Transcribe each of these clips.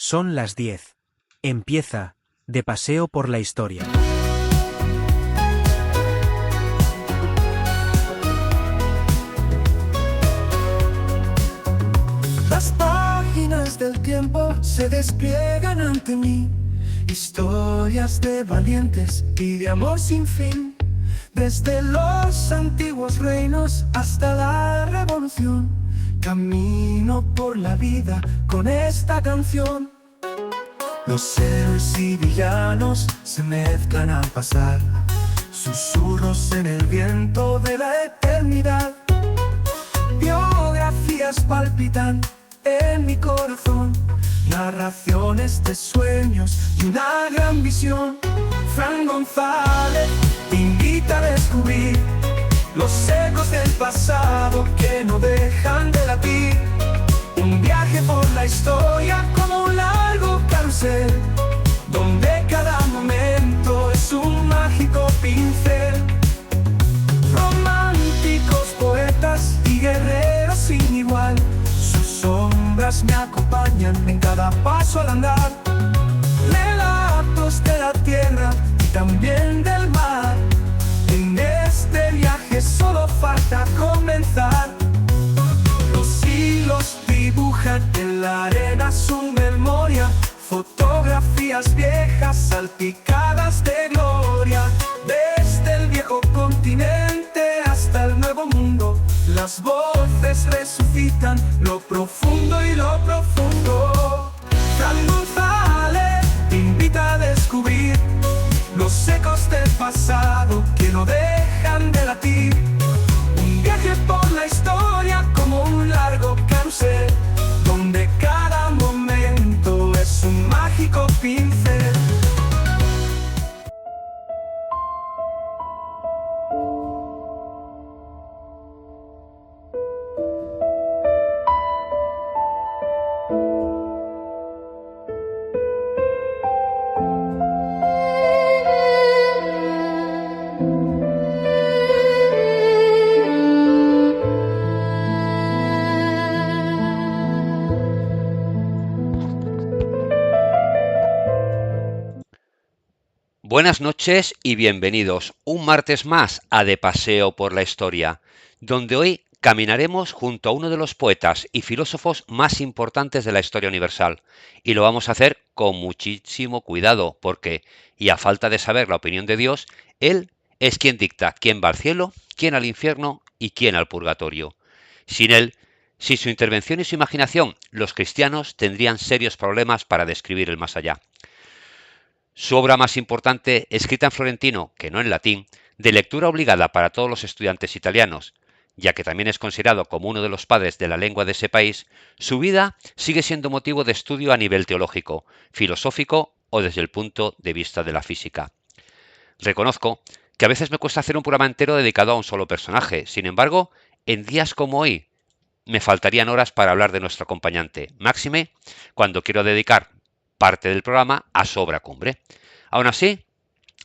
Son las 10. Empieza De Paseo por la Historia. Las páginas del tiempo se despliegan ante mí, historias de valientes y de amor sin fin, desde los antiguos reinos hasta la revolución. Camino por la vida con esta canción. Los héroes y villanos se mezclan al pasar, susurros en el viento de la eternidad. Biografías palpitan en mi corazón, narraciones de sueños y una gran visión. Fran González te invita a descubrir los ecos del pasado que no dejan de latir. Un viaje por la historia como un largo carrusel, donde cada momento es un mágico pincel. Románticos, poetas y guerreros sin igual, sus sombras me acompañan en cada paso al andar. Relatos de la tierra y también del mar, en este viaje solo falta comenzar. Los hilos dibujan en la arena su memoria, fotografías viejas salpicadas de gloria. Desde el viejo continente hasta el nuevo mundo, las voces resucitan lo profundo y lo profundo. Fran González te invita a descubrir los ecos del pasado que no dejan de latir. Un viaje por la historia como un largo carrusel, donde cada momento es un mágico pincel. Buenas noches y bienvenidos un martes más a De Paseo por la Historia, donde hoy caminaremos junto a uno de los poetas y filósofos más importantes de la historia universal, y lo vamos a hacer con muchísimo cuidado, porque, y a falta de saber la opinión de Dios, Él es quien dicta quién va al cielo, quién al infierno y quién al purgatorio. Sin Él, sin su intervención y su imaginación, los cristianos tendrían serios problemas para describir el más allá. Su obra más importante, escrita en florentino, que no en latín, de lectura obligada para todos los estudiantes italianos, ya que también es considerado como uno de los padres de la lengua de ese país, su vida sigue siendo motivo de estudio a nivel teológico, filosófico o desde el punto de vista de la física. Reconozco que a veces me cuesta hacer un programa entero dedicado a un solo personaje, sin embargo, en días como hoy me faltarían horas para hablar de nuestro acompañante, máxime cuando quiero dedicar parte del programa a su obra cumbre. Aún así,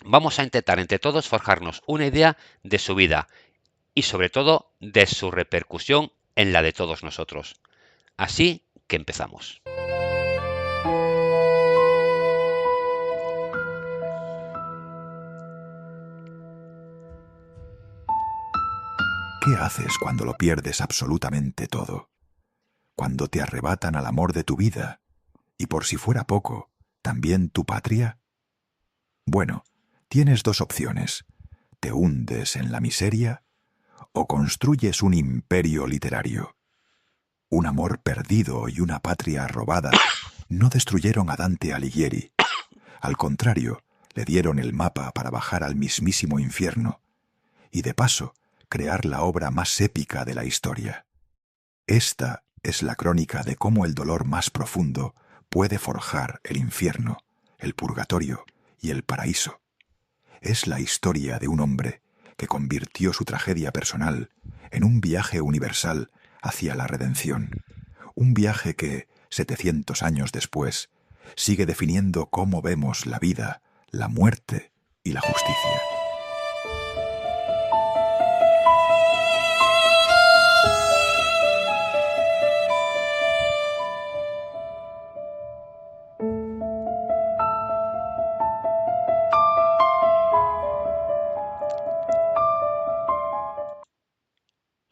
vamos a intentar entre todos forjarnos una idea de su vida y sobre todo de su repercusión en la de todos nosotros. Así que empezamos. ¿Qué haces cuando lo pierdes absolutamente todo? Cuando te arrebatan al amor de tu vida y, por si fuera poco, también tu patria. Bueno, tienes dos opciones: te hundes en la miseria o construyes un imperio literario. Un amor perdido y una patria robada no destruyeron a Dante Alighieri. Al contrario, le dieron el mapa para bajar al mismísimo infierno y, de paso, crear la obra más épica de la historia. Esta es la crónica de cómo el dolor más profundo puede forjar el infierno, el purgatorio y el paraíso. Es la historia de un hombre que convirtió su tragedia personal en un viaje universal hacia la redención. Un viaje que, 700 años después, sigue definiendo cómo vemos la vida, la muerte y la justicia.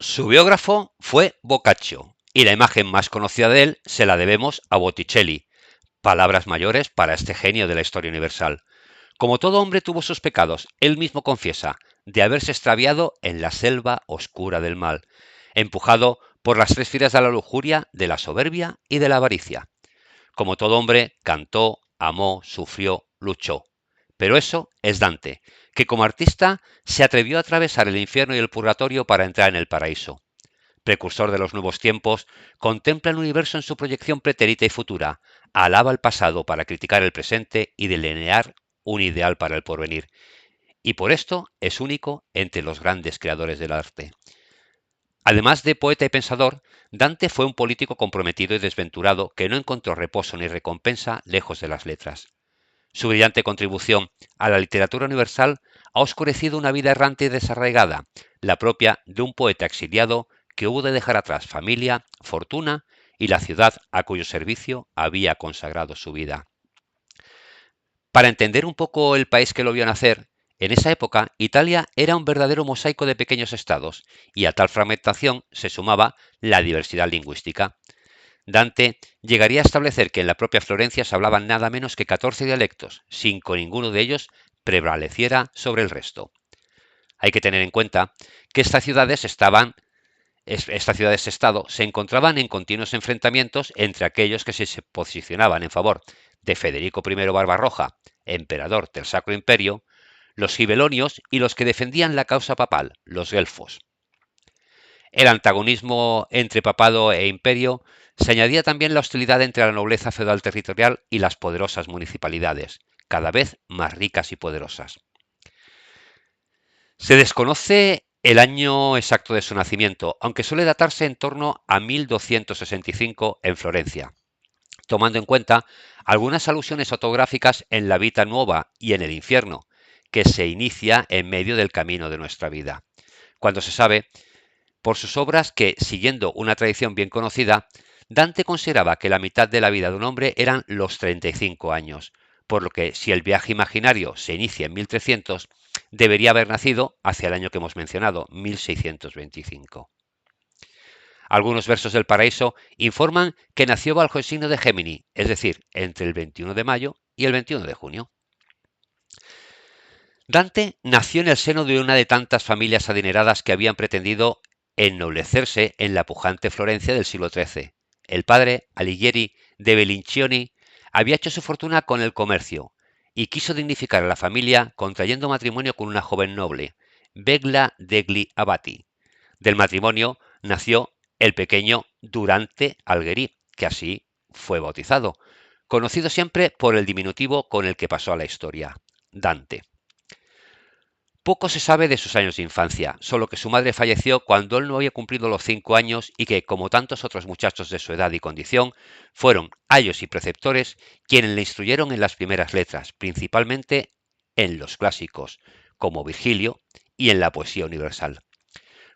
Su biógrafo fue Boccaccio, y la imagen más conocida de él se la debemos a Botticelli. Palabras mayores para este genio de la historia universal. Como todo hombre tuvo sus pecados, él mismo confiesa, de haberse extraviado en la selva oscura del mal, empujado por las tres fieras de la lujuria, de la soberbia y de la avaricia. Como todo hombre, cantó, amó, sufrió, luchó. Pero eso es Dante, que como artista se atrevió a atravesar el infierno y el purgatorio para entrar en el paraíso. Precursor de los nuevos tiempos, contempla el universo en su proyección pretérita y futura, alaba el pasado para criticar el presente y delinear un ideal para el porvenir. Y por esto es único entre los grandes creadores del arte. Además de poeta y pensador, Dante fue un político comprometido y desventurado que no encontró reposo ni recompensa lejos de las letras. Su brillante contribución a la literatura universal ha oscurecido una vida errante y desarraigada, la propia de un poeta exiliado que hubo de dejar atrás familia, fortuna y la ciudad a cuyo servicio había consagrado su vida. Para entender un poco el país que lo vio nacer, en esa época Italia era un verdadero mosaico de pequeños estados, y a tal fragmentación se sumaba la diversidad lingüística. Dante llegaría a establecer que en la propia Florencia se hablaban nada menos que 14 dialectos, sin que ninguno de ellos prevaleciera sobre el resto. Hay que tener en cuenta que estas ciudades-estado se encontraban en continuos enfrentamientos entre aquellos que se posicionaban en favor de Federico I Barbarroja, emperador del Sacro Imperio, los gibelonios y los que defendían la causa papal, los guelfos. El antagonismo entre papado e imperio se añadía también la hostilidad entre la nobleza feudal territorial y las poderosas municipalidades, cada vez más ricas y poderosas. Se desconoce el año exacto de su nacimiento, aunque suele datarse en torno a 1265 en Florencia, tomando en cuenta algunas alusiones autográficas en la Vita Nuova y en el Infierno, que se inicia en medio del camino de nuestra vida, cuando se sabe por sus obras que, siguiendo una tradición bien conocida, Dante consideraba que la mitad de la vida de un hombre eran los 35 años, por lo que si el viaje imaginario se inicia en 1300, debería haber nacido hacia el año que hemos mencionado, 1625. Algunos versos del Paraíso informan que nació bajo el signo de Gémini, es decir, entre el 21 de mayo y el 21 de junio. Dante nació en el seno de una de tantas familias adineradas que habían pretendido ennoblecerse en la pujante Florencia del siglo XIII. El padre, Alighieri de Bellincioni, había hecho su fortuna con el comercio y quiso dignificar a la familia contrayendo matrimonio con una joven noble, Begla degli Abati. Del matrimonio nació el pequeño Durante Algheri, que así fue bautizado, conocido siempre por el diminutivo con el que pasó a la historia, Dante. Poco se sabe de sus años de infancia, solo que su madre falleció cuando él no había cumplido los 5 años y que, como tantos otros muchachos de su edad y condición, fueron ayos y preceptores quienes le instruyeron en las primeras letras, principalmente en los clásicos, como Virgilio, y en la poesía universal.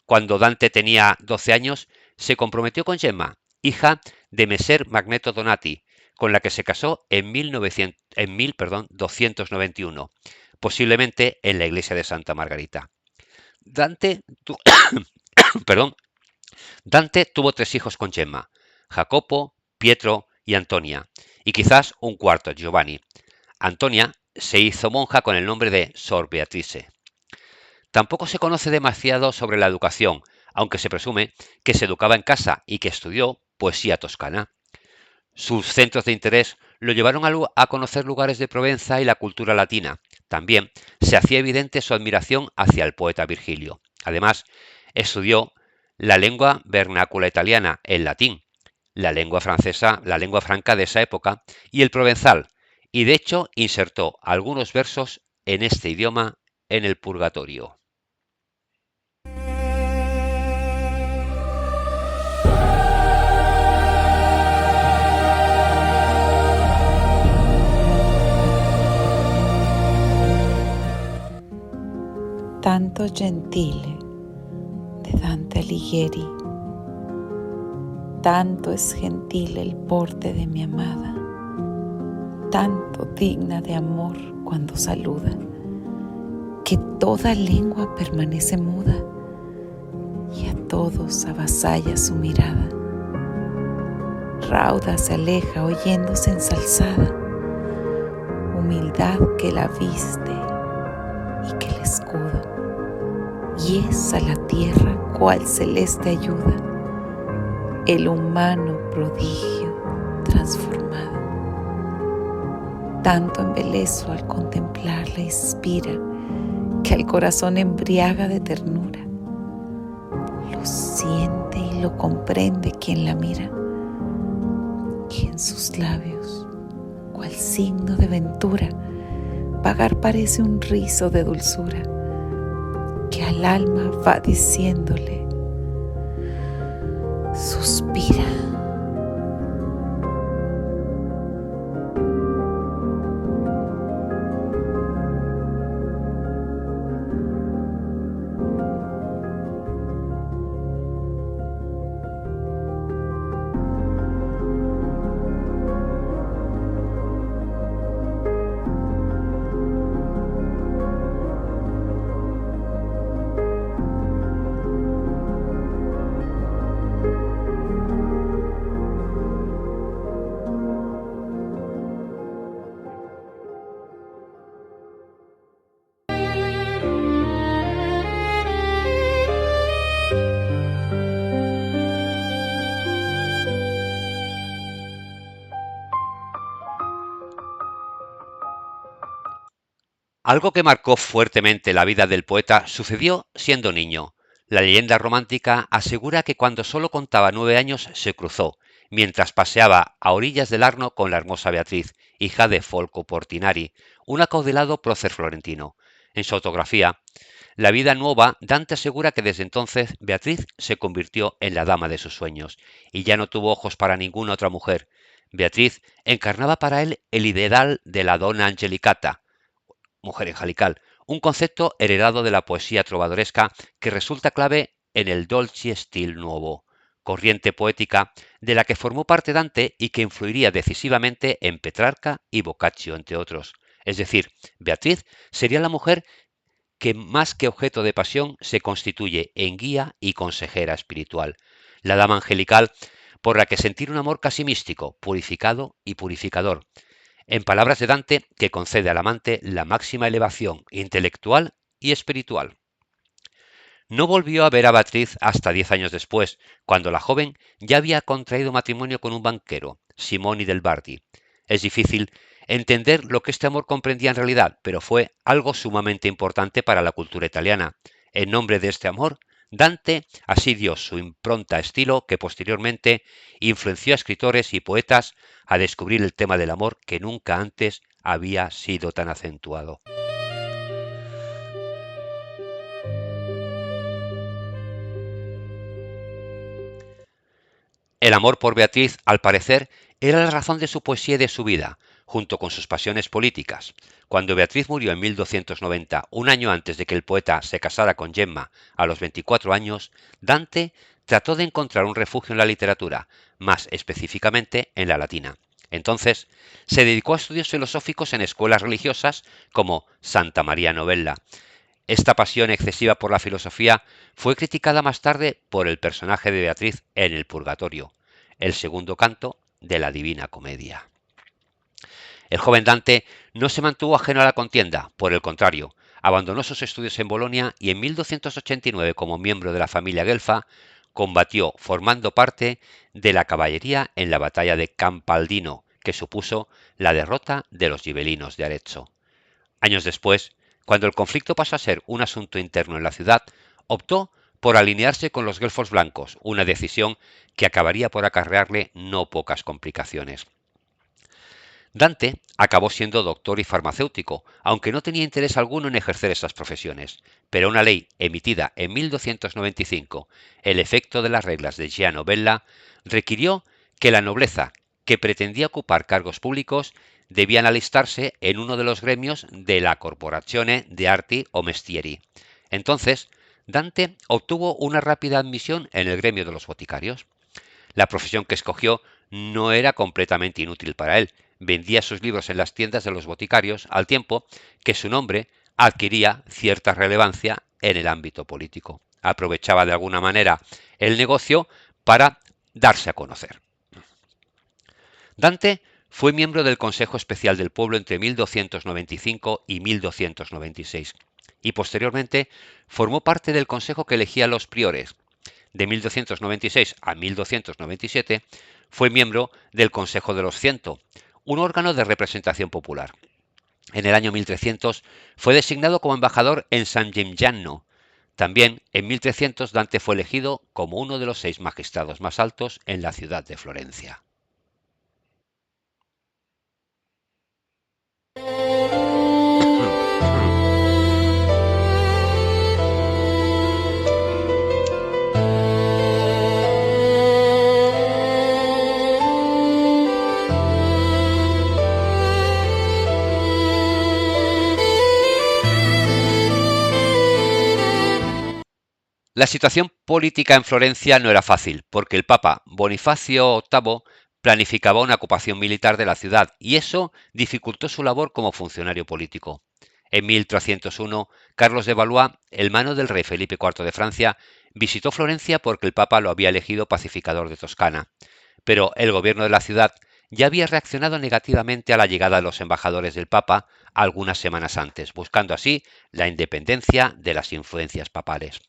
Cuando Dante tenía 12 años, se comprometió con Gemma, hija de Messer Magneto Donati, con la que se casó en 1291. Posiblemente en la iglesia de Santa Margarita. Dante tuvo 3 hijos con Gemma, Jacopo, Pietro y Antonia, y quizás un cuarto, Giovanni. Antonia se hizo monja con el nombre de Sor Beatrice. Tampoco se conoce demasiado sobre la educación, aunque se presume que se educaba en casa y que estudió poesía toscana. Sus centros de interés lo llevaron a conocer lugares de Provenza y la cultura latina. También se hacía evidente su admiración hacia el poeta Virgilio. Además, estudió la lengua vernácula italiana, el latín, la lengua francesa, la lengua franca de esa época, y el provenzal, y de hecho insertó algunos versos en este idioma en el Purgatorio. Tanto gentile de Dante Alighieri, tanto es gentil el porte de mi amada, tanto digna de amor cuando saluda, que toda lengua permanece muda, y a todos avasalla su mirada. Rauda se aleja oyéndose ensalzada, humildad que la viste y que el escudo, y es a la tierra cual celeste ayuda, el humano prodigio transformado. Tanto embelezo al contemplarla inspira, que al corazón embriaga de ternura. Lo siente y lo comprende quien la mira, y en sus labios, cual signo de ventura, vagar parece un rizo de dulzura, que al alma va diciéndole, suspira. Algo que marcó fuertemente la vida del poeta sucedió siendo niño. La leyenda romántica asegura que cuando solo contaba 9 años se cruzó, mientras paseaba a orillas del Arno con la hermosa Beatriz, hija de Folco Portinari, un acaudalado prócer florentino. En su autografía, La vida nueva, Dante asegura que desde entonces Beatriz se convirtió en la dama de sus sueños, y ya no tuvo ojos para ninguna otra mujer. Beatriz encarnaba para él el ideal de la donna angelicata, mujer angelical, un concepto heredado de la poesía trovadoresca que resulta clave en el dolce stil nuovo, corriente poética de la que formó parte Dante y que influiría decisivamente en Petrarca y Boccaccio, entre otros. Es decir, Beatriz sería la mujer que más que objeto de pasión se constituye en guía y consejera espiritual, la dama angelical por la que sentir un amor casi místico, purificado y purificador. En palabras de Dante, que concede al amante la máxima elevación intelectual y espiritual. No volvió a ver a Beatriz hasta 10 años después, cuando la joven ya había contraído matrimonio con un banquero, Simoni del Bardi. Es difícil entender lo que este amor comprendía en realidad, pero fue algo sumamente importante para la cultura italiana. En nombre de este amor, Dante así dio su impronta estilo que posteriormente influenció a escritores y poetas a descubrir el tema del amor que nunca antes había sido tan acentuado. El amor por Beatriz, al parecer, era la razón de su poesía y de su vida, junto con sus pasiones políticas. Cuando Beatriz murió en 1290, un año antes de que el poeta se casara con Gemma a los 24 años, Dante trató de encontrar un refugio en la literatura, más específicamente en la latina. Entonces, se dedicó a estudios filosóficos en escuelas religiosas como Santa María Novella. Esta pasión excesiva por la filosofía fue criticada más tarde por el personaje de Beatriz en El Purgatorio, el segundo canto de la Divina Comedia. El joven Dante no se mantuvo ajeno a la contienda, por el contrario, abandonó sus estudios en Bolonia y en 1289, como miembro de la familia Guelfa, combatió formando parte de la caballería en la batalla de Campaldino, que supuso la derrota de los gibelinos de Arezzo. Años después, cuando el conflicto pasó a ser un asunto interno en la ciudad, optó por alinearse con los guelfos blancos, una decisión que acabaría por acarrearle no pocas complicaciones. Dante acabó siendo doctor y farmacéutico, aunque no tenía interés alguno en ejercer esas profesiones, pero una ley emitida en 1295, el efecto de las reglas de Gia Novella, requirió que la nobleza que pretendía ocupar cargos públicos debían alistarse en uno de los gremios de la Corporazione de Arti o Mestieri. Entonces, Dante obtuvo una rápida admisión en el gremio de los boticarios. La profesión que escogió no era completamente inútil para él. Vendía sus libros en las tiendas de los boticarios, al tiempo que su nombre adquiría cierta relevancia en el ámbito político. aprovechaba de alguna manera el negocio para darse a conocer. Dante fue miembro del Consejo Especial del Pueblo entre 1295 y 1296 y posteriormente formó parte del consejo que elegía a los priores. De 1296 a 1297 fue miembro del Consejo de los 100, un órgano de representación popular. En el año 1300 fue designado como embajador en San Gimignano. También en 1300 Dante fue elegido como uno de los 6 magistrados más altos en la ciudad de Florencia. La situación política en Florencia no era fácil, porque el Papa Bonifacio VIII planificaba una ocupación militar de la ciudad y eso dificultó su labor como funcionario político. En 1301, Carlos de Valois, hermano del rey Felipe IV de Francia, visitó Florencia porque el Papa lo había elegido pacificador de Toscana. Pero el gobierno de la ciudad ya había reaccionado negativamente a la llegada de los embajadores del Papa algunas semanas antes, buscando así la independencia de las influencias papales.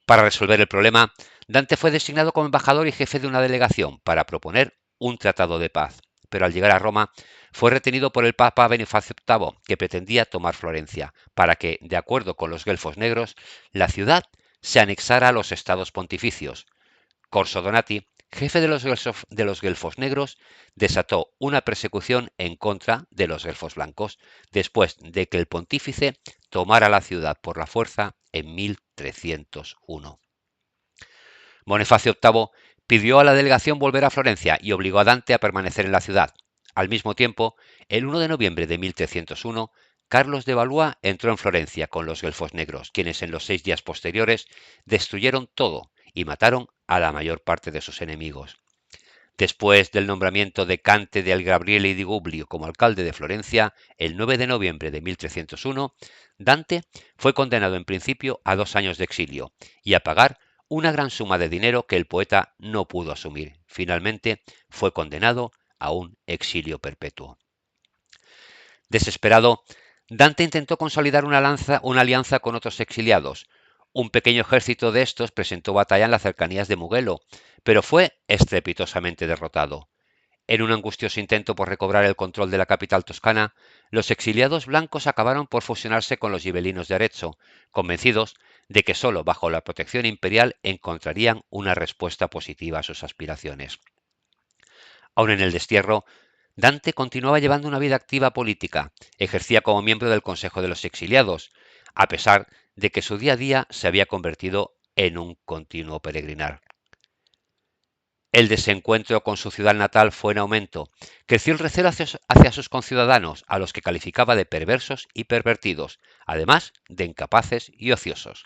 Para resolver el problema, Dante fue designado como embajador y jefe de una delegación para proponer un tratado de paz, pero al llegar a Roma fue retenido por el Papa Bonifacio VIII, que pretendía tomar Florencia, para que, de acuerdo con los guelfos negros, la ciudad se anexara a los estados pontificios. Corso Donati, jefe de los guelfos negros, desató una persecución en contra de los guelfos blancos, después de que el pontífice tomara la ciudad por la fuerza en 1301. Bonifacio VIII pidió a la delegación volver a Florencia y obligó a Dante a permanecer en la ciudad. Al mismo tiempo, el 1 de noviembre de 1301, Carlos de Valois entró en Florencia con los guelfos negros, quienes en los 6 días posteriores destruyeron todo y mataron a la mayor parte de sus enemigos. Después del nombramiento de Cante del Gabriele di Gubbio como alcalde de Florencia, el 9 de noviembre de 1301, Dante fue condenado en principio a 2 años de exilio y a pagar una gran suma de dinero que el poeta no pudo asumir. Finalmente fue condenado a un exilio perpetuo. Desesperado, Dante intentó consolidar una alianza con otros exiliados. Un pequeño ejército de estos presentó batalla en las cercanías de Mugello, pero fue estrepitosamente derrotado. En un angustioso intento por recobrar el control de la capital toscana, los exiliados blancos acabaron por fusionarse con los gibelinos de Arezzo, convencidos de que solo bajo la protección imperial encontrarían una respuesta positiva a sus aspiraciones. Aún en el destierro, Dante continuaba llevando una vida activa política, ejercía como miembro del Consejo de los Exiliados, a pesar de que su día a día se había convertido en un continuo peregrinar. El desencuentro con su ciudad natal fue en aumento. Creció el recelo hacia sus conciudadanos, a los que calificaba de perversos y pervertidos, además de incapaces y ociosos.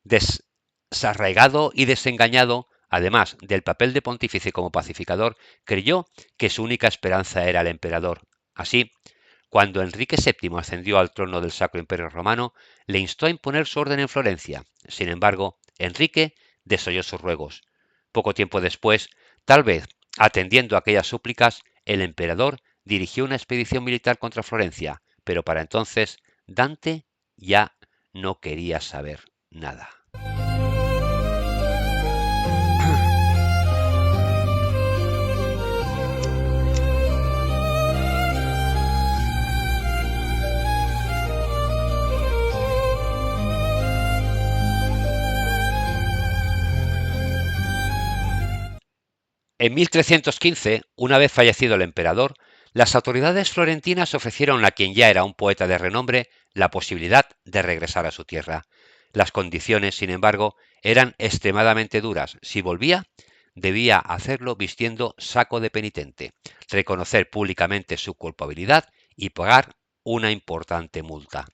Desarraigado y desengañado, además del papel de pontífice como pacificador, creyó que su única esperanza era el emperador. Así, cuando Enrique VII ascendió al trono del Sacro Imperio Romano, le instó a imponer su orden en Florencia. Sin embargo, Enrique desoyó sus ruegos. Poco tiempo después, tal vez atendiendo a aquellas súplicas, el emperador dirigió una expedición militar contra Florencia, pero para entonces Dante ya no quería saber nada. En 1315, una vez fallecido el emperador, las autoridades florentinas ofrecieron a quien ya era un poeta de renombre la posibilidad de regresar a su tierra. Las condiciones, sin embargo, eran extremadamente duras. Si volvía, debía hacerlo vistiendo saco de penitente, reconocer públicamente su culpabilidad y pagar una importante multa.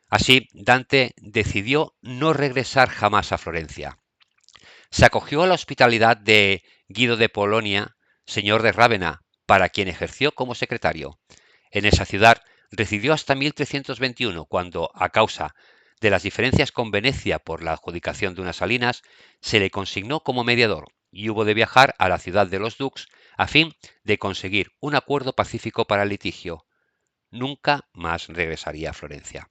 Así, Dante decidió no regresar jamás a Florencia. Se acogió a la hospitalidad de Guido de Polonia, señor de Rávena, para quien ejerció como secretario. En esa ciudad residió hasta 1321, cuando, a causa de las diferencias con Venecia por la adjudicación de unas salinas, se le consignó como mediador y hubo de viajar a la ciudad de los Dux a fin de conseguir un acuerdo pacífico para el litigio. Nunca más regresaría a Florencia.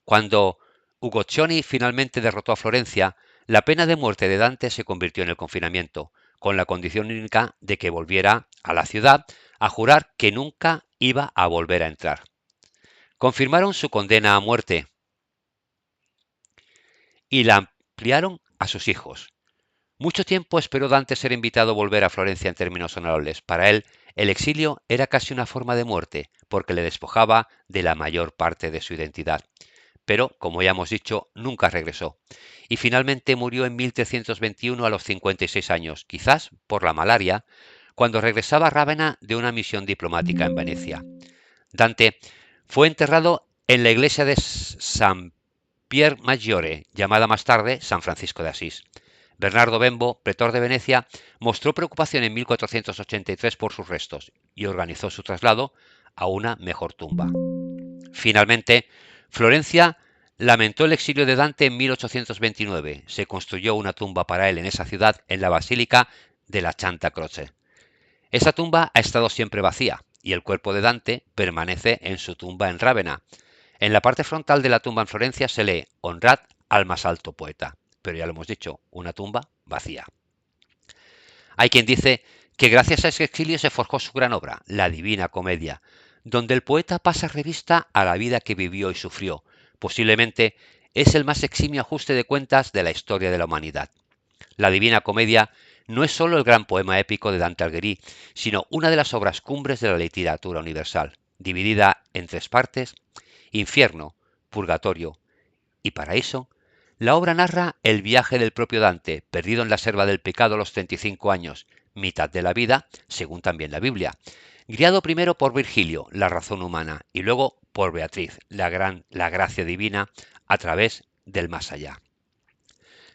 Cuando Uguccione finalmente derrotó a Florencia, la pena de muerte de Dante se convirtió en el confinamiento, con la condición única de que volviera a la ciudad a jurar que nunca iba a volver a entrar. Confirmaron su condena a muerte y la ampliaron a sus hijos. Mucho tiempo esperó Dante ser invitado a volver a Florencia en términos honorables. Para él, el exilio era casi una forma de muerte, porque le despojaba de la mayor parte de su identidad. Pero, como ya hemos dicho, nunca regresó. Y finalmente murió en 1321 a los 56 años, quizás por la malaria, cuando regresaba a Rávena de una misión diplomática en Venecia. Dante fue enterrado en la iglesia de San Pier Maggiore, llamada más tarde San Francisco de Asís. Bernardo Bembo, pretor de Venecia, mostró preocupación en 1483 por sus restos y organizó su traslado a una mejor tumba. Finalmente, Florencia lamentó el exilio de Dante en 1829. Se construyó una tumba para él en esa ciudad, en la Basílica de la Santa Croce. Esa tumba ha estado siempre vacía y el cuerpo de Dante permanece en su tumba en Rávena. En la parte frontal de la tumba en Florencia se lee «Honrad al más alto poeta», pero ya lo hemos dicho, una tumba vacía. Hay quien dice que gracias a ese exilio se forjó su gran obra, la Divina Comedia, donde el poeta pasa revista a la vida que vivió y sufrió. Posiblemente es el más eximio ajuste de cuentas de la historia de la humanidad. La Divina Comedia no es solo el gran poema épico de Dante Alighieri, sino una de las obras cumbres de la literatura universal, dividida en tres partes: infierno, purgatorio y paraíso. La obra narra el viaje del propio Dante, perdido en la selva del pecado a los 35 años, mitad de la vida, según también la Biblia, guiado primero por Virgilio, la razón humana, y luego por Beatriz, la gracia divina, a través del más allá.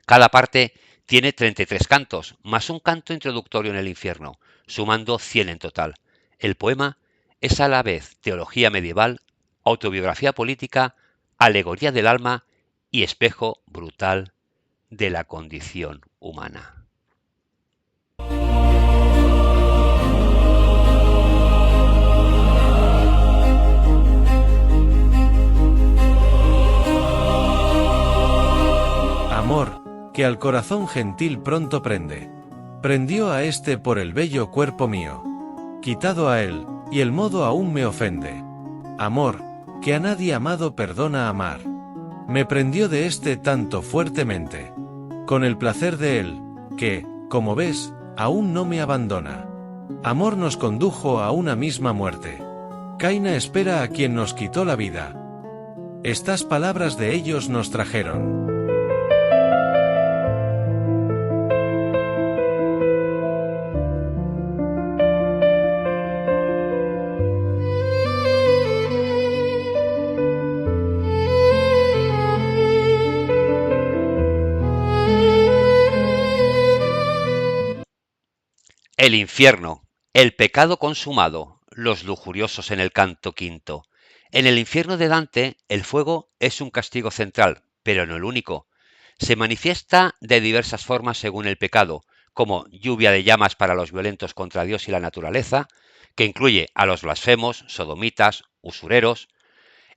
Cada parte tiene 33 cantos, más un canto introductorio en el infierno, sumando 100 en total. El poema es a la vez teología medieval, autobiografía política, alegoría del alma y espejo brutal de la condición humana. Amor, que al corazón gentil pronto prende. Prendió a éste por el bello cuerpo mío. Quitado a él, y el modo aún me ofende. Amor, que a nadie amado perdona amar. Me prendió de éste tanto fuertemente, con el placer de él, que, como ves, aún no me abandona. Amor nos condujo a una misma muerte. Caina espera a quien nos quitó la vida. Estas palabras de ellos nos trajeron. El infierno, el pecado consumado, los lujuriosos en el canto quinto. En el infierno de Dante, el fuego es un castigo central, pero no el único. Se manifiesta de diversas formas según el pecado, como lluvia de llamas para los violentos contra Dios y la naturaleza, que incluye a los blasfemos, sodomitas, usureros,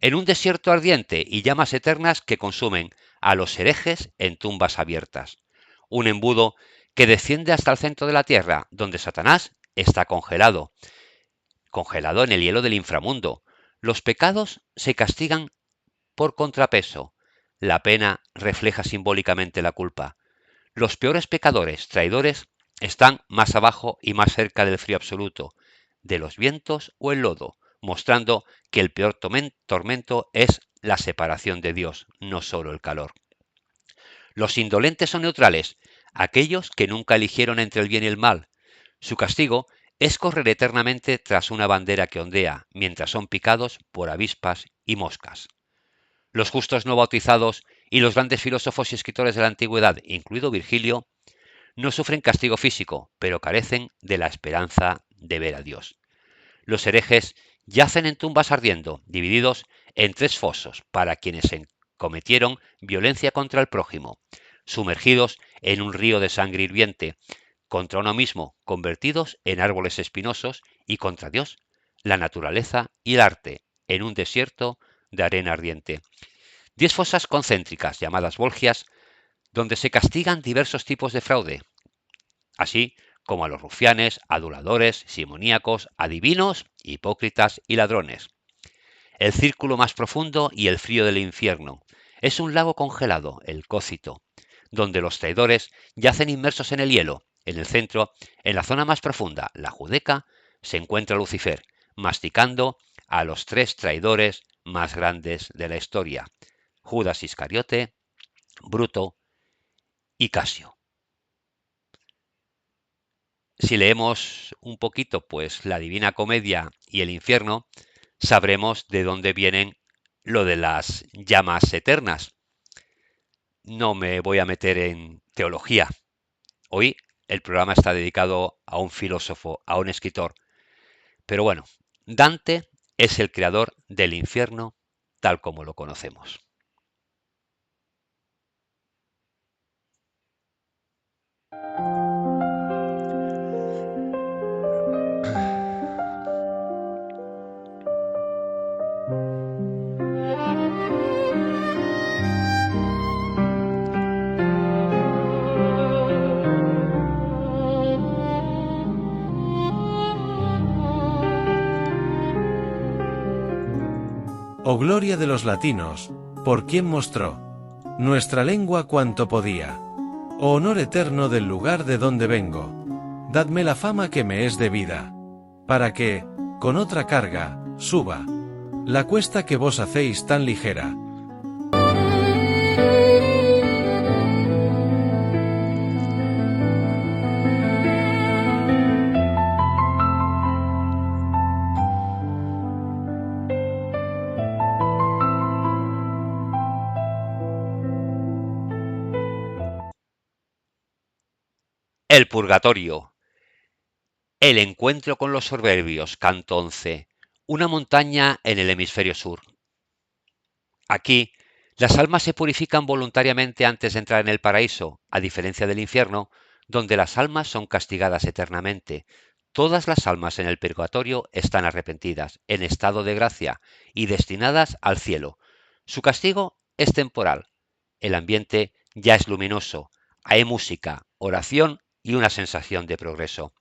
en un desierto ardiente y llamas eternas que consumen a los herejes en tumbas abiertas. Un embudo que desciende hasta el centro de la tierra, donde Satanás está congelado en el hielo del inframundo. Los pecados se castigan por contrapeso. La pena refleja simbólicamente la culpa. Los peores pecadores, traidores, están más abajo y más cerca del frío absoluto, de los vientos o el lodo, mostrando que el peor tormento es la separación de Dios, no solo el calor. Los indolentes son neutrales, aquellos que nunca eligieron entre el bien y el mal. Su castigo es correr eternamente tras una bandera que ondea, mientras son picados por avispas y moscas. Los justos no bautizados y los grandes filósofos y escritores de la antigüedad, incluido Virgilio, no sufren castigo físico, pero carecen de la esperanza de ver a Dios. Los herejes yacen en tumbas ardiendo, divididos en tres fosos para quienes se cometieron violencia contra el prójimo, sumergidos en un río de sangre hirviente, contra uno mismo, convertidos en árboles espinosos, y contra Dios, la naturaleza y el arte, en un desierto de arena ardiente. 10 fosas concéntricas, llamadas Volgias, donde se castigan diversos tipos de fraude, así como a los rufianes, aduladores, simoníacos, adivinos, hipócritas y ladrones. El círculo más profundo y el frío del infierno es un lago congelado, el Cócito, donde los traidores yacen inmersos en el hielo. En el centro, en la zona más profunda, la Judeca, se encuentra Lucifer, masticando a los 3 traidores más grandes de la historia: Judas Iscariote, Bruto y Casio. Si leemos un poquito, pues, la Divina Comedia y el infierno, sabremos de dónde vienen lo de las llamas eternas. No me voy a meter en teología. Hoy el programa está dedicado a un filósofo, a un escritor. Pero bueno, Dante es el creador del infierno tal como lo conocemos. Oh gloria de los latinos, por quien mostró nuestra lengua cuanto podía. Oh honor eterno del lugar de donde vengo, dadme la fama que me es debida, para que, con otra carga, suba la cuesta que vos hacéis tan ligera. El purgatorio. El encuentro con los soberbios, canto 11. Una montaña en el hemisferio sur. Aquí, las almas se purifican voluntariamente antes de entrar en el paraíso, a diferencia del infierno, donde las almas son castigadas eternamente. Todas las almas en el purgatorio están arrepentidas, en estado de gracia y destinadas al cielo. Su castigo es temporal. El ambiente ya es luminoso. Hay música, oración y una sensación de progreso.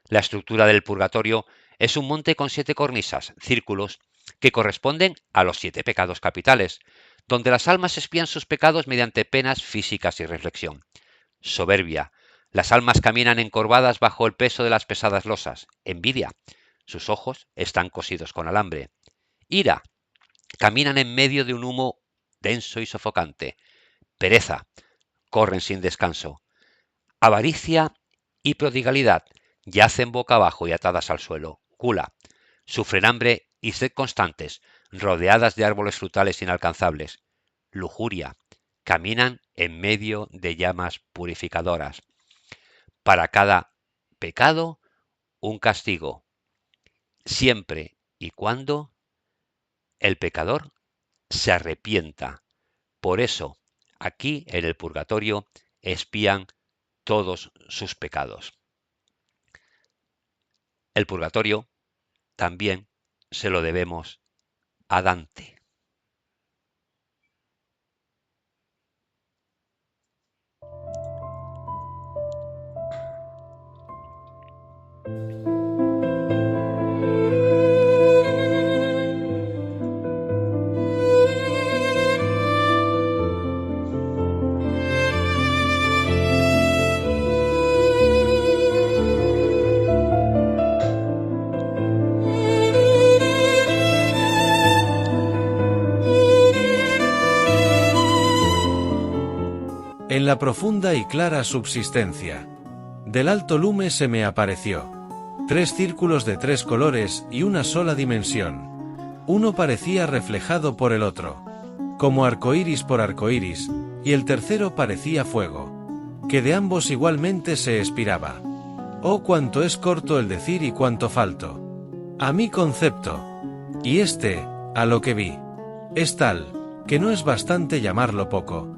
La estructura del purgatorio es un monte con 7 cornisas, círculos, que corresponden a los 7 pecados capitales, donde las almas expian sus pecados mediante penas físicas y reflexión. Soberbia. Las almas caminan encorvadas bajo el peso de las pesadas losas. Envidia. Sus ojos están cosidos con alambre. Ira. Caminan en medio de un humo denso y sofocante. Pereza. Corren sin descanso. Avaricia y prodigalidad. Yacen boca abajo y atadas al suelo. Gula. Sufren hambre y sed constantes, rodeadas de árboles frutales inalcanzables. Lujuria. Caminan en medio de llamas purificadoras. Para cada pecado, un castigo. Siempre y cuando el pecador se arrepienta. Por eso, aquí en el purgatorio expian todos sus pecados. El purgatorio también se lo debemos a Dante. En la profunda y clara subsistencia del alto lume se me apareció 3 círculos de 3 colores y una sola dimensión. Uno parecía reflejado por el otro, como arcoíris por arcoíris, y el tercero parecía fuego, que de ambos igualmente se expiraba. Oh, cuánto es corto el decir y cuánto falto a mi concepto, y a lo que vi, es tal, que no es bastante llamarlo poco.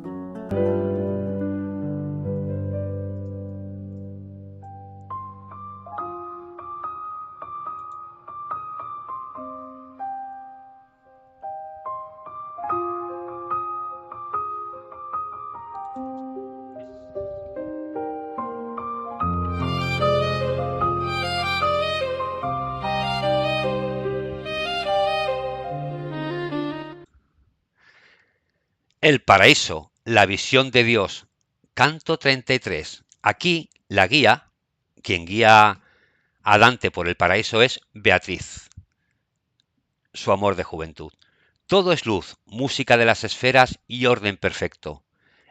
El paraíso, la visión de Dios, canto 33. Aquí la guía, quien guía a Dante por el paraíso es Beatriz, su amor de juventud. Todo es luz, música de las esferas y orden perfecto.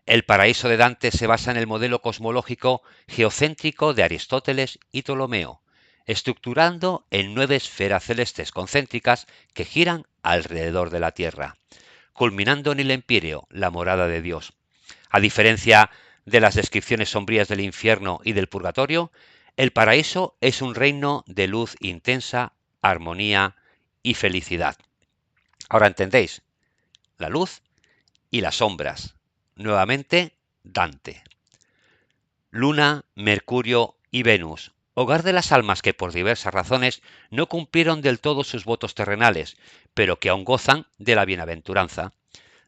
El paraíso de Dante se basa en el modelo cosmológico geocéntrico de Aristóteles y Ptolomeo, estructurando en 9 esferas celestes concéntricas que giran alrededor de la Tierra, culminando en el Empíreo, la morada de Dios. A diferencia de las descripciones sombrías del infierno y del purgatorio, el paraíso es un reino de luz intensa, armonía y felicidad. Ahora entendéis, la luz y las sombras. Nuevamente, Dante. Luna, Mercurio y Venus, hogar de las almas que por diversas razones no cumplieron del todo sus votos terrenales, pero que aún gozan de la bienaventuranza.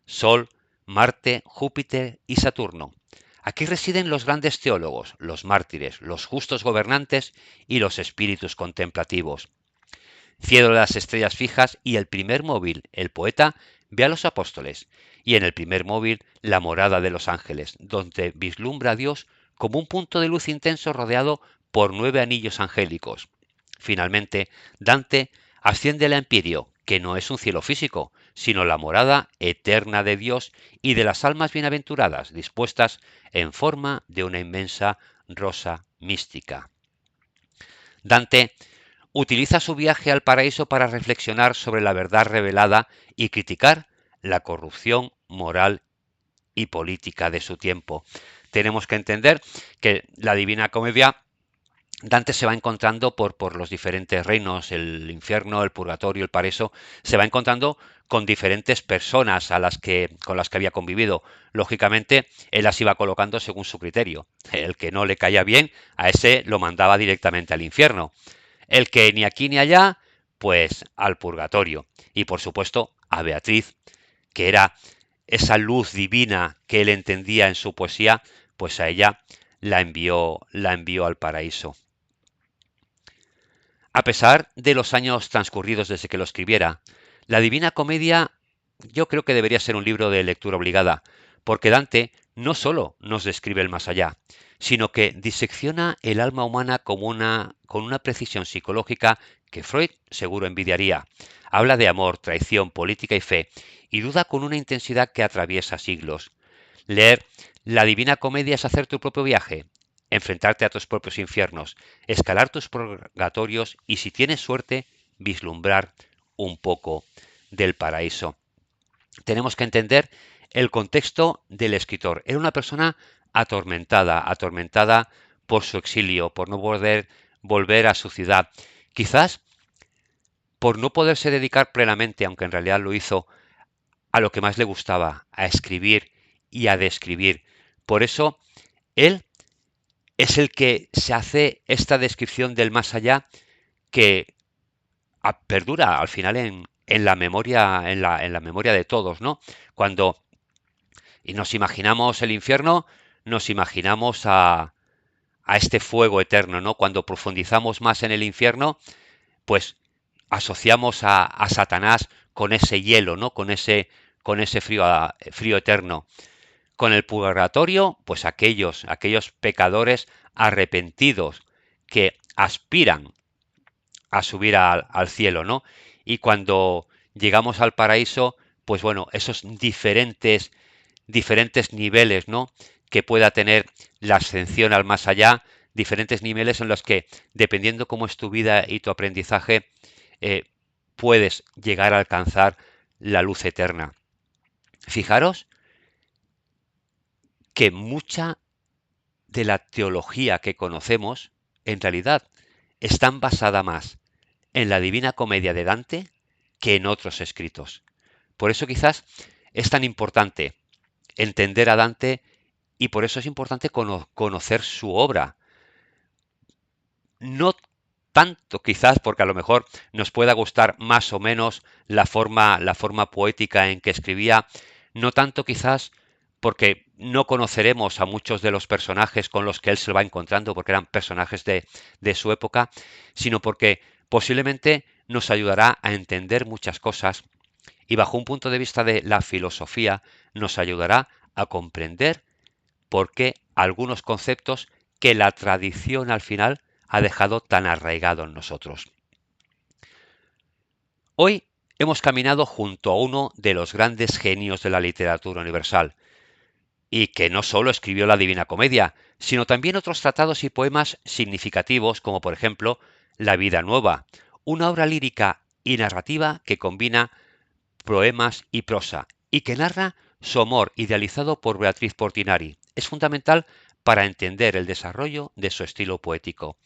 Sol, Marte, Júpiter y Saturno. Aquí residen los grandes teólogos, los mártires, los justos gobernantes y los espíritus contemplativos. Cielo de las estrellas fijas y el primer móvil, el poeta, ve a los apóstoles, y en el primer móvil la morada de los ángeles, donde vislumbra a Dios como un punto de luz intenso rodeado por 9 anillos angélicos. Finalmente, Dante asciende al Empíreo, que no es un cielo físico, sino la morada eterna de Dios y de las almas bienaventuradas, dispuestas en forma de una inmensa rosa mística. Dante utiliza su viaje al paraíso para reflexionar sobre la verdad revelada y criticar la corrupción moral y política de su tiempo. Tenemos que entender que la Divina Comedia, Dante se va encontrando por los diferentes reinos, el infierno, el purgatorio, el paraíso, se va encontrando con diferentes personas con las que había convivido. Lógicamente, él las iba colocando según su criterio. El que no le caía bien, a ese lo mandaba directamente al infierno. El que ni aquí ni allá, pues al purgatorio. Y por supuesto, a Beatriz, que era esa luz divina que él entendía en su poesía, pues a ella la envió al paraíso. A pesar de los años transcurridos desde que lo escribiera, la Divina Comedia yo creo que debería ser un libro de lectura obligada, porque Dante no solo nos describe el más allá, sino que disecciona el alma humana con una precisión psicológica que Freud seguro envidiaría. Habla de amor, traición, política y fe, y duda con una intensidad que atraviesa siglos. Leer la Divina Comedia es hacer tu propio viaje, enfrentarte a tus propios infiernos, escalar tus purgatorios y, si tienes suerte, vislumbrar un poco del paraíso. Tenemos que entender el contexto del escritor. Era una persona atormentada por su exilio, por no poder volver a su ciudad. Quizás por no poderse dedicar plenamente, aunque en realidad lo hizo, a lo que más le gustaba, a escribir y a describir. Por eso, él es el que se hace esta descripción del más allá que perdura al final en la memoria, en la memoria de todos, ¿no? Cuando nos imaginamos el infierno, nos imaginamos a este fuego eterno, ¿no? Cuando profundizamos más en el infierno, pues asociamos a Satanás con ese hielo, ¿no? Con ese frío eterno. Con el purgatorio, pues aquellos pecadores arrepentidos que aspiran a subir al cielo, ¿no? Y cuando llegamos al paraíso, pues bueno, esos diferentes niveles, ¿no? Que pueda tener la ascensión al más allá, diferentes niveles en los que, dependiendo cómo es tu vida y tu aprendizaje, puedes llegar a alcanzar la luz eterna. Fijaros que mucha de la teología que conocemos, en realidad, está basada más en la Divina Comedia de Dante que en otros escritos. Por eso quizás es tan importante entender a Dante y por eso es importante conocer su obra. No tanto quizás porque a lo mejor nos pueda gustar más o menos la forma poética en que escribía, no tanto quizás porque no conoceremos a muchos de los personajes con los que él se lo va encontrando, porque eran personajes de su época, sino porque posiblemente nos ayudará a entender muchas cosas y bajo un punto de vista de la filosofía nos ayudará a comprender por qué algunos conceptos que la tradición al final ha dejado tan arraigado en nosotros. Hoy hemos caminado junto a uno de los grandes genios de la literatura universal, y que no solo escribió la Divina Comedia, sino también otros tratados y poemas significativos como por ejemplo La Vida Nueva, una obra lírica y narrativa que combina poemas y prosa, y que narra su amor idealizado por Beatriz Portinari. Es fundamental para entender el desarrollo de su estilo poético.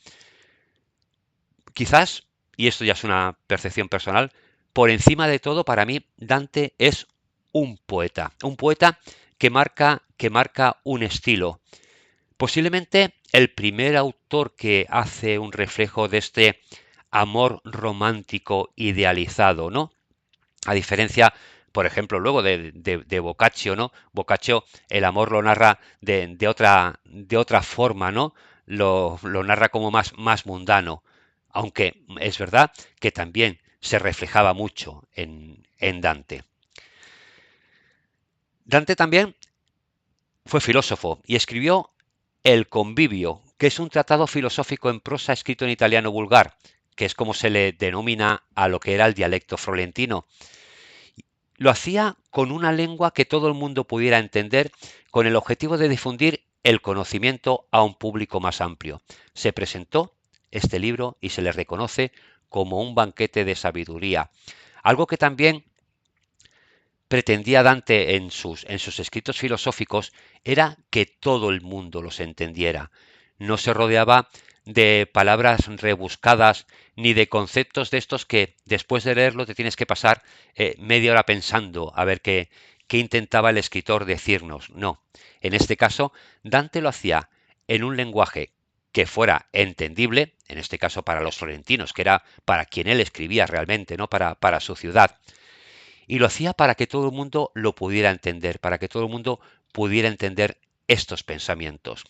Quizás, y esto ya es una percepción personal, por encima de todo para mí Dante es un poeta que marca un estilo. Posiblemente el primer autor que hace un reflejo de este amor romántico idealizado, ¿no? A diferencia, por ejemplo, luego de Boccaccio, ¿no? Boccaccio el amor lo narra de otra forma, ¿no? Lo narra como más mundano, aunque es verdad que también se reflejaba mucho en Dante. Dante también fue filósofo y escribió El Convivio, que es un tratado filosófico en prosa escrito en italiano vulgar, que es como se le denomina a lo que era el dialecto florentino. Lo hacía con una lengua que todo el mundo pudiera entender, con el objetivo de difundir el conocimiento a un público más amplio. Se presentó este libro y se le reconoce como un banquete de sabiduría, algo que también pretendía Dante en sus escritos filosóficos era que todo el mundo los entendiera. No se rodeaba de palabras rebuscadas ni de conceptos de estos que después de leerlo te tienes que pasar media hora pensando a ver qué intentaba el escritor decirnos. No, en este caso Dante lo hacía en un lenguaje que fuera entendible, en este caso para los florentinos, que era para quien él escribía realmente, no para su ciudad. Y lo hacía para que todo el mundo lo pudiera entender, para que todo el mundo pudiera entender estos pensamientos.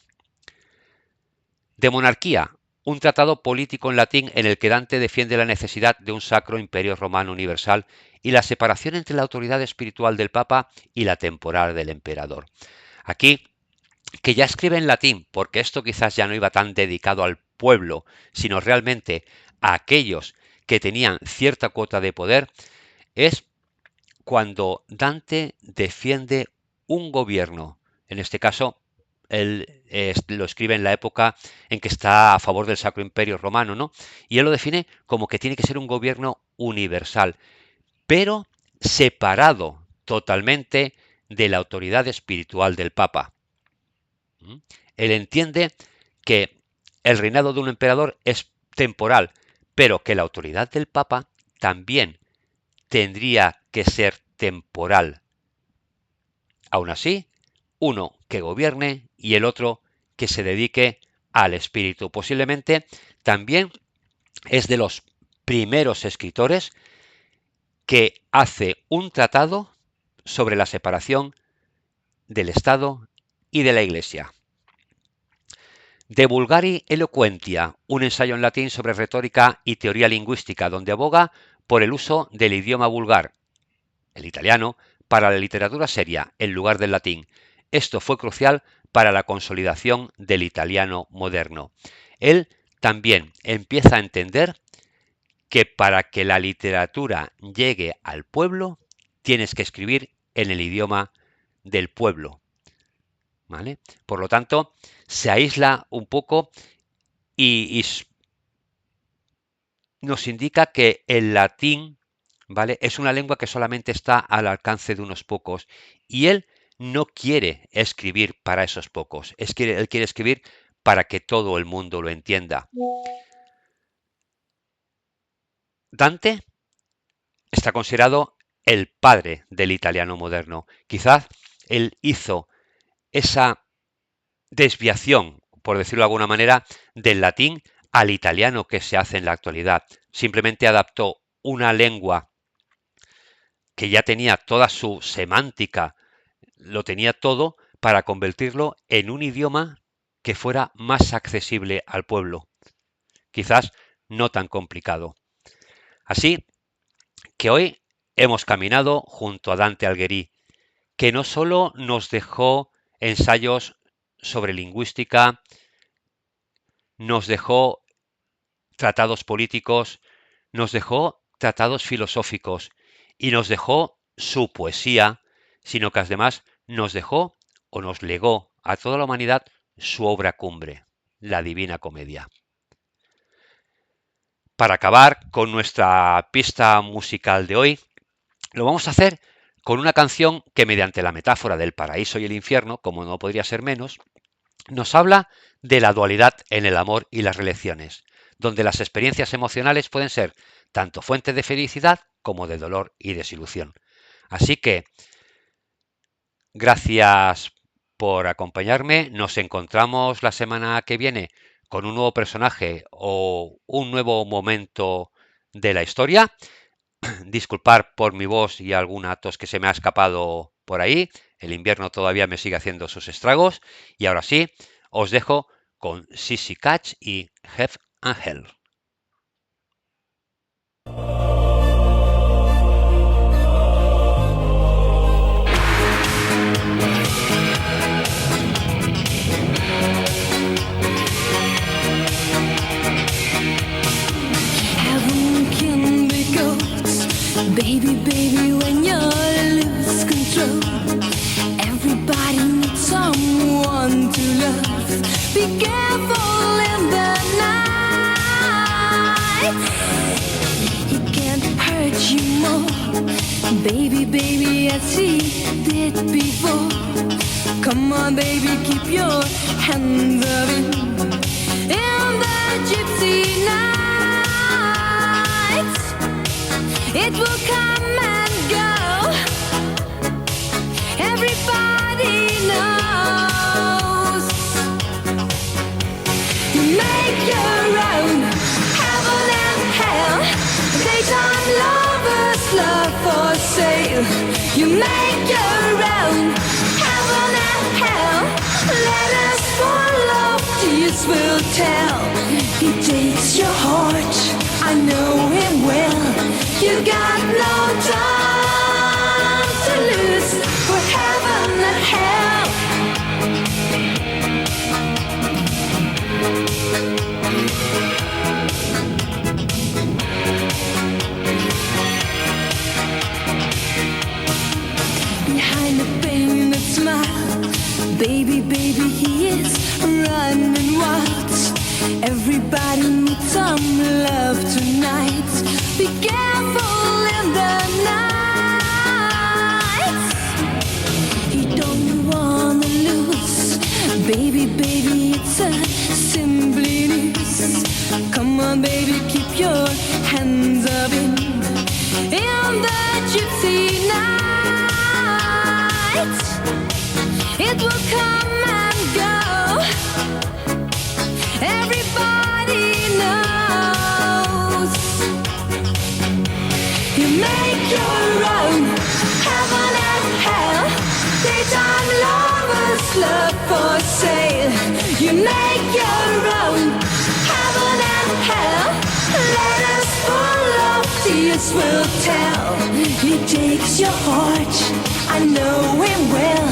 De monarquía, un tratado político en latín en el que Dante defiende la necesidad de un sacro imperio romano universal y la separación entre la autoridad espiritual del Papa y la temporal del emperador. Aquí, que ya escribe en latín, porque esto quizás ya no iba tan dedicado al pueblo, sino realmente a aquellos que tenían cierta cuota de poder, es cuando Dante defiende un gobierno, en este caso él lo escribe en la época en que está a favor del Sacro Imperio Romano, ¿no? Y él lo define como que tiene que ser un gobierno universal, pero separado totalmente de la autoridad espiritual del Papa. Él entiende que el reinado de un emperador es temporal, pero que la autoridad del Papa también tendría que ser temporal. Aún así, uno que gobierne y el otro que se dedique al espíritu. Posiblemente también es de los primeros escritores que hace un tratado sobre la separación del Estado y de la Iglesia. De Vulgari Eloquentia, un ensayo en latín sobre retórica y teoría lingüística, donde aboga por el uso del idioma vulgar, el italiano, para la literatura seria en lugar del latín. Esto fue crucial para la consolidación del italiano moderno. Él también empieza a entender que para que la literatura llegue al pueblo, tienes que escribir en el idioma del pueblo. ¿Vale? Por lo tanto, se aísla un poco y nos indica que el latín, ¿vale?, es una lengua que solamente está al alcance de unos pocos y él no quiere escribir para esos pocos, él quiere escribir para que todo el mundo lo entienda. Dante está considerado el padre del italiano moderno. Quizás él hizo esa desviación, por decirlo de alguna manera, del latín al italiano que se hace en la actualidad. Simplemente adaptó una lengua que ya tenía toda su semántica, lo tenía todo, para convertirlo en un idioma que fuera más accesible al pueblo. Quizás no tan complicado. Así que hoy hemos caminado junto a Dante Alighieri, que no solo nos dejó ensayos sobre lingüística, nos dejó tratados políticos, nos dejó tratados filosóficos y nos dejó su poesía, sino que además nos dejó o nos legó a toda la humanidad su obra cumbre, la Divina Comedia. Para acabar con nuestra pista musical de hoy, lo vamos a hacer con una canción que, mediante la metáfora del paraíso y el infierno, como no podría ser menos, nos habla de la dualidad en el amor y las relaciones, donde las experiencias emocionales pueden ser tanto fuente de felicidad como de dolor y desilusión. Así que, gracias por acompañarme. Nos encontramos la semana que viene con un nuevo personaje o un nuevo momento de la historia. Disculpar por mi voz y algún tos que se me ha escapado por ahí. El invierno todavía me sigue haciendo sus estragos. Y ahora sí, os dejo con Sissy Catch y Heaven and Hell. Baby, baby, when you lose control, everybody needs someone to love. Be careful in the night, he can't hurt you more. Baby, baby, as he did before. Come on, baby, keep your hands up in the gypsy night. It will come and go. Everybody knows. You make your own heaven and hell. Daytime lovers, love for sale. You make your own heaven and hell. Letters full of tears will tell. He takes your heart, I know him well. You got no time to lose for heaven and hell. Behind the painted smile, baby, baby, he is running wild. Everybody needs some love tonight. Be careful in the night. You don't wanna lose. Baby, baby, it's a simply news. Come on, baby, keep your hands up in the gypsy night. It will come and go. Everybody knows. You make your own heaven and hell. Daytime lovers, love for sale. You make your own heaven and hell. Letters full of tears will tell. He takes your heart, I know him well.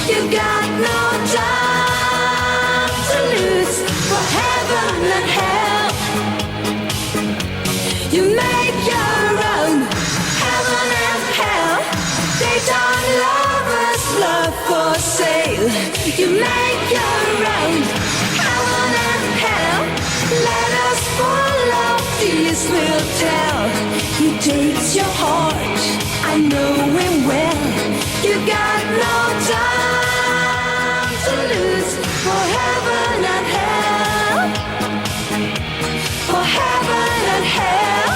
You got no time to lose for heaven and hell. You make your own heaven and hell. Daytime lovers, love for sale. You make your own heaven and hell. Letters full of tears will tell. He takes your heart, I know him well. You got no time to lose for heaven and hell. For heaven and hell.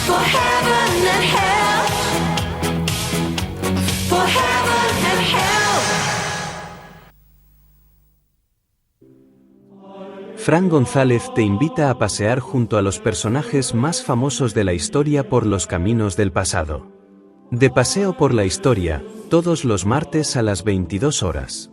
For heaven and hell. Fran González te invita a pasear junto a los personajes más famosos de la historia por los caminos del pasado. De Paseo por la Historia, todos los martes a las 22 horas.